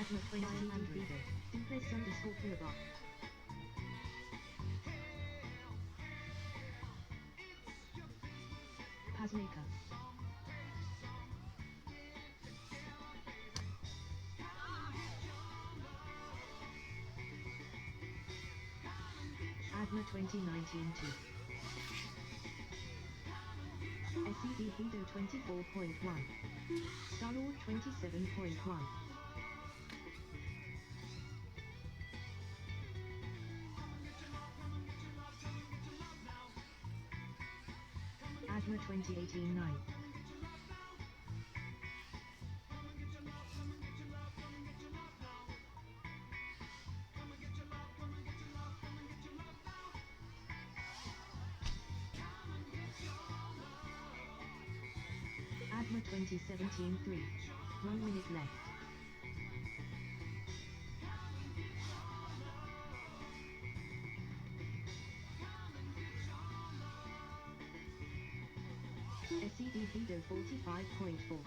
Adma 2900. Duplex underscore kilobar. Pazmaker. Adma 2019 2. SED Vido 24.1. Starlord 27.1. Adma 2018 9. Adma 2017 3. 1 minute left. SED Vido 45.4.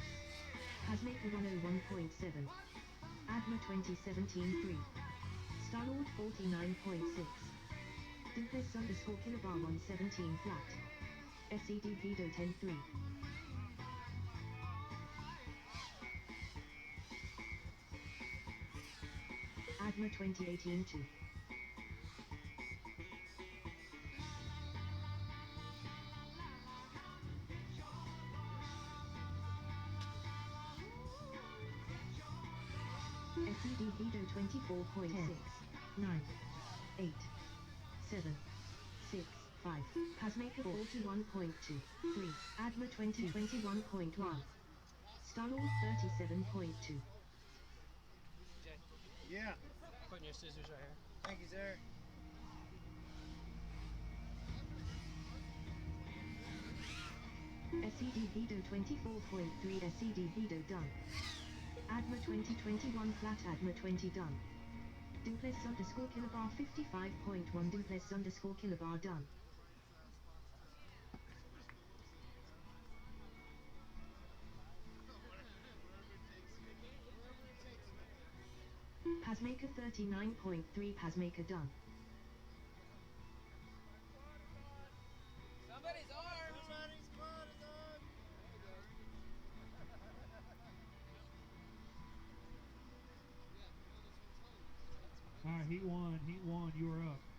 Pazmaker 101.7. Adma 2017 3. Starlord 49.6. Duplex underscore kilobar 117 flat. SED Vido 10 3. Adma 2018 2. SED Vido 24.6. 9. 8. 7. 6. 5. Pazmaker 41.2. 3. Adma 2021.1. Starlord 37.2. Jay, Yeah. putting your scissors right here. Thank you, sir. SED Vido 24.3. SED Vido done. Adma 2021 flat. Adma 20 done. Duplex underscore kilobar 55.1. Duplex underscore kilobar done. Pazmaker 39.3. Pazmaker done. Somebody's arm! Somebody's quad is on. All right, heat one, you are up.